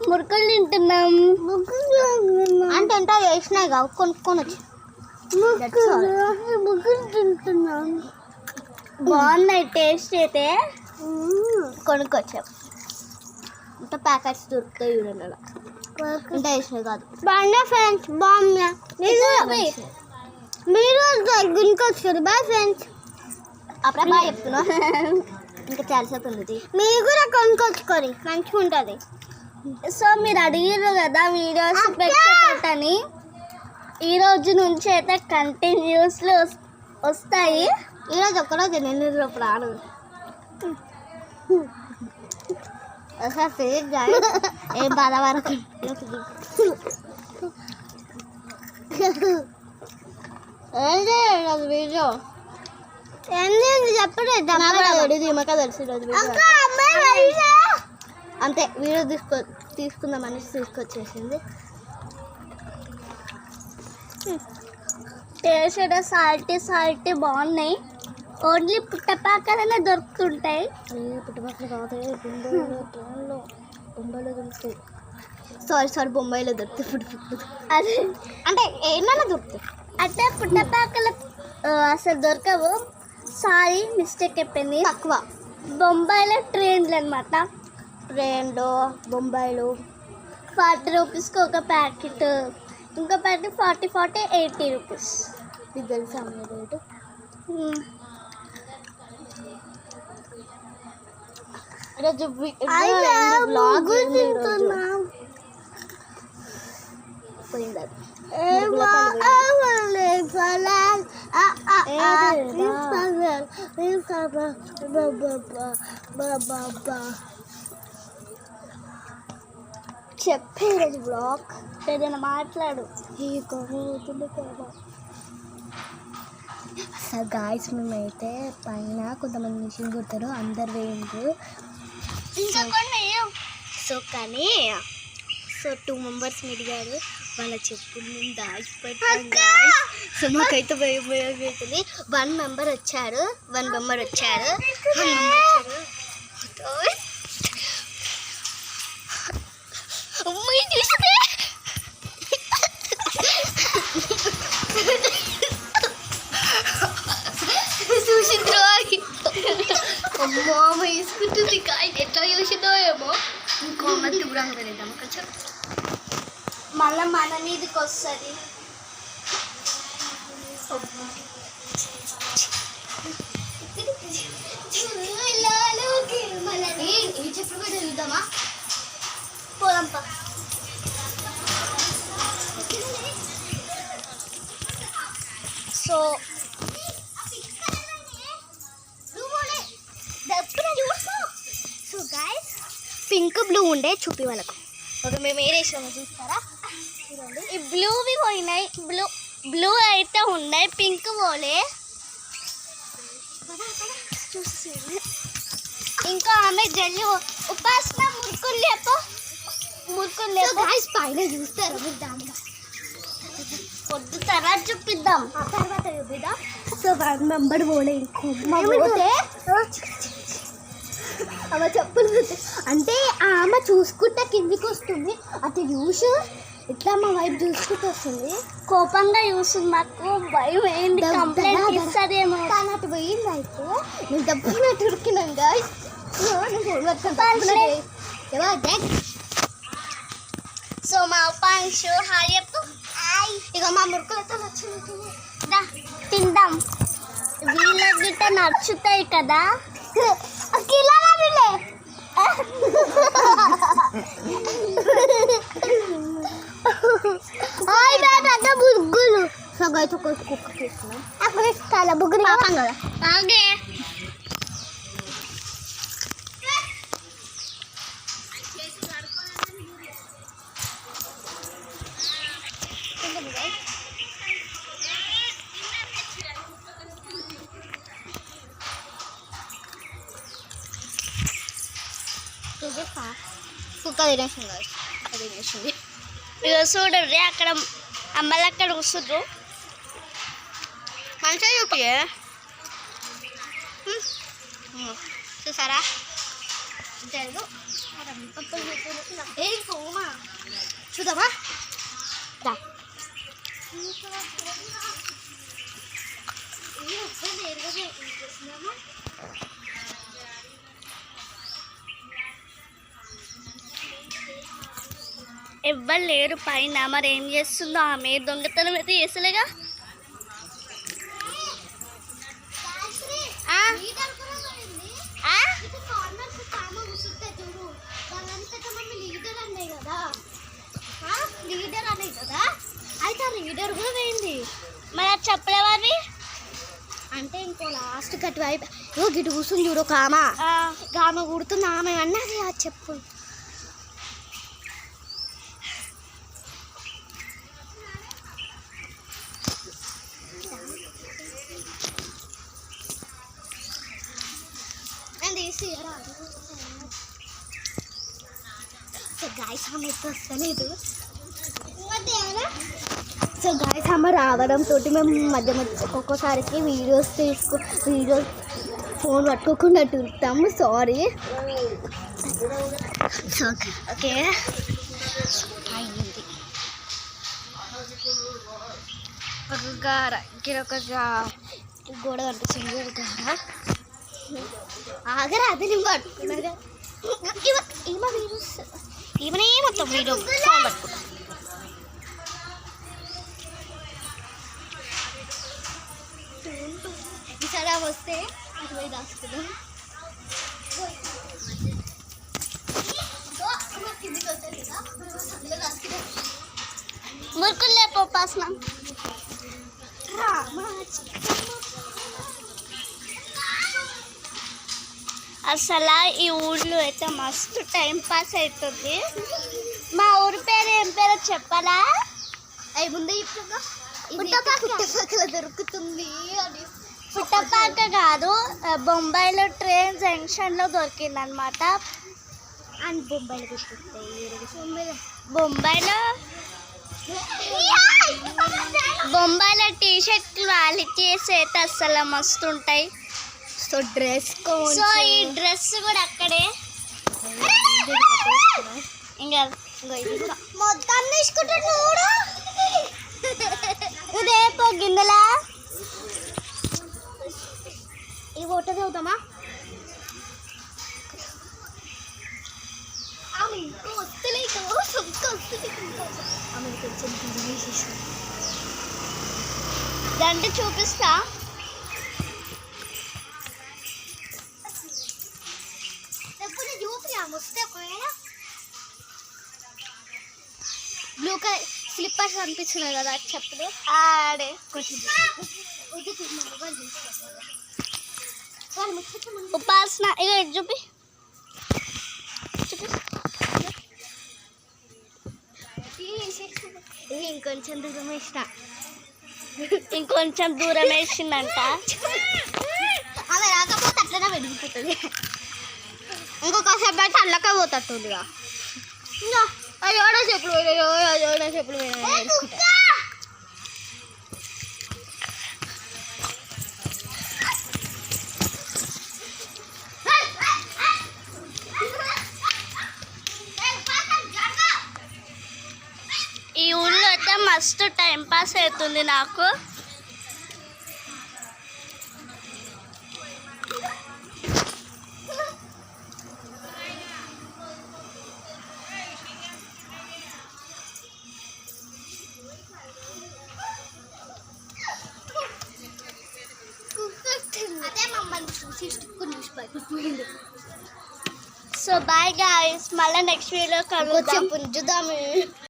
మురుకులు తింటున్నాం. అంటే ఎంత వేసినాయి కావు కొనుక్కొని వచ్చి మురుకులు తింటున్నాం. బాగున్నాయి టేస్ట్ అయితే. కొనుక్కొచ్చాం. ఇంత ప్యాకెట్స్ దొరుకుతాయి చూడండి. అలా ఇంత వేసినాయి కాదు. బాగున్నా ఫ్రెండ్స్, బాగున్నా. మీరు కొనుక్కొచ్చారు. Bye friends. అప్పుడే బాగా చెప్తున్నా. ఇంకా చాలాసేపు ఉంది. మీరు కూడా కొనుక్కొచ్చుకోరు, మంచిగా ఉంటుంది. సో మీరు అడిగారు కదా వీడియోస్ పెట్టని, ఈరోజు నుంచి అయితే కంటిన్యూస్లో వస్తాయి. ఈరోజు ఒక్కరోజు నేను రాను. ఏం బాధ వరకు వీడియో చెప్పలేదు. ఈమెక తెలుసు ఈరోజు అంతే. వీడియో తీసుకుందామని తీసుకొచ్చేసింది. టేస్ట్ సాల్టీ బాగున్నాయి. ఓన్లీ పుట్టపాకలనే దొరుకుతుంటాయి. పుట్టపాకలు కాదు, బొంబాయిలో దొరుకుతాయి. సారీ బొంబాయిలో దొరుకుతాయి. పుట్టు అదే అంటే ఏమన్నా దొరుకుతాయి. అంటే పుట్టపాకలు అసలు దొరకవు. సారీ మిస్టేక్ అయిపోయింది. తక్కువ. బొంబాయిలో ట్రైన్లు అనమాట. ట్రైన్లో బొంబాయిలో 40 రూపీస్కి ఒక ప్యాకెట్, ఇంకో ప్యాకెట్ 40 80 రూపీస్. ఇది తెలుసా రేటు? ఈరోజు బ్లాగ్ పోయింది. చెప్పే ఈరోజు బ్లాగ్ ఏదైనా మాట్లాడు. అసలు గాయస్ మేమైతే పైన కొంతమంది మిషన్ కుడతారు, అందరు వేయండి. సో కానీ 2 మెంబర్స్ అడిగారు, వాళ్ళ చెప్పులు మేము దాచిపెట్టాం. సో మాకైతే భయం అవుతుంది. 1 మెంబర్ వచ్చారు. చూసిందో అమ్మా వేసుకుంటుంది. కాయ ఎట్లా చూసిందో ఏమో. ఇంకో మధ్య దూరంగా వెళ్దాం కొంచెం. మళ్ళీ మన మీదకి వస్తుంది. ఈ చెప్పుడు కూడా చూద్దామా? పోదాంపా. సో గాయస్ పింక్ బ్లూ ఉండే చూపి వాళ్ళకు. ఓకే మేము ఏ రేషన్లో చూస్తారా చూడండి. ఈ బ్లూవి పోయినాయి. బ్లూ అయితే ఉన్నాయి, పింక్ పోలే. చూసేది ఇంకా ఆమె జల్లి ఉపాసన మురుకులు లేపో. గాయస్ పైన చూస్తారా మీరు? దానిగా పొద్దు తర్వాత చూపిద్దాం, ఆ తర్వాత చూపిద్దాం. సో 1 మెంబర్ పోలే. ఇంకోతే ఆమె చెప్పులు అంటే ఆమె చూసుకుంటా కిందికి వస్తుంది. అటు చూసి ఇట్లా మా వైపు చూసుకుంటూ వస్తుంది. కోపంగా చూస్తుంది. నాకు భయం ఏంది, కంప్లైంట్ ఇస్తారేమో. కానీ అటు పోయింది. అయితే నేను దెబ్బ ఉరికినాం గాయస్. సో మా ఉపాంశు హాయ్ చెప్పు. ఇక మా మురుకులతో నచ్చింది. తిందాం. వీళ్ళ గిట్ట నచ్చుతాయి కదా. బుగ్గులు సో గైతే కుక్క తీసుకున్నాం. చాలా బుగ్గులు కదా. ఆగే కుక్క తినేసింది కాదు, అది తినేసింది. ఇక చూడండి అక్కడ అమ్మలు అక్కడ వస్తుండ్రు. మంచిగా చూపి చూసారా జరుగు ఏ కోమా చూద్దామా ఎవ్వరు లేరు పైన, మరి ఏం చేస్తుందో ఆమె. దొంగతనం అయితే చేసలేగా. లీడర్ అనే కదా, అయితే ఆ లీడర్ కూడా పోయింది. మరి అది చెప్పలేవారి అంటే ఇంకో లాస్ట్ కట్ వైపు గిటు కూర్చుని చూడు ఒక ఆమె, ఆమె కుడుతుంది. ఆమె అన్నది ఆ చెప్పు. సో గాయస్ ఆమె అయితే వస్తలేదు. సో గాయస్ అమ్మ రావడంతో మేము మధ్య ఒక్కొక్కసారికి వీడియో ఫోన్ పట్టుకోకుండా తిరుగుతాము. సారీ. సో ఓకే అయింది ఒక గార ఒక గోడ కనిపిస్తుంది. గార ఆగరా, అది నేను పట్టుకున్నాగా. ఈమెనే మొత్తం వీడియో ఫోన్ పట్టుకున్నా. ఈసారి వస్తే అది పోయి దాచుకుందాం. మురుకులు లేపో పాసన. అసలు ఈ ఊర్లో అయితే మస్తు టైం పాస్ అవుతుంది. మా ఊరి పేరు ఏం పేరో చెప్పాలా? అవి ముందే పుట్టపక్కల దొరుకుతుంది అని. పుట్టపాక కాదు, బొంబాయిలో ట్రైన్ జంక్షన్లో దొరికిందనమాట. అండ్ బొంబాయిలో దొరుకుతాయి. బొంబాయిలో టీ షర్ట్ క్వాలిటీ అయితే అసలు మస్తు ఉంటాయి. సో డ్రెస్ సో ఈ డ్రెస్ కూడా అక్కడే. ఇంకా మొత్తం తీసుకుంటా చూడు. రేపు గిన్నెలా ఈ ఫోటో చదువుతామా? ఆమె ఇంకో వస్తలేదు, ఆమె కొంచెం దండ చూపిస్తా. వస్తే బ్లూ కలర్ స్లిప్పర్స్ అనిపిస్తున్నాయి కదా చెప్పులు. ఆడే ఉపాసన ఇక చూపి ఇంకొంచెం దూరం వేసిన, ఇంకొంచెం దూరం వేసిందంట. అవి రాకపోతే అట్లనే వెడిగిపోతుంది. ఇంకొకసేపు అయితే అల్లక పోతుందిగా. ఇంకా అయ్యోడ చెప్పులు పోయినాయో, అయ్యోడ చెప్పులు పోయినాయో. ఈ ఊళ్ళో అయితే మస్తు టైం పాస్ అవుతుంది నాకు. సో బాయ్ గాయ్స్, మళ్ళీ నెక్స్ట్ వీడియో కలుద్దాం. పుంజుదామే.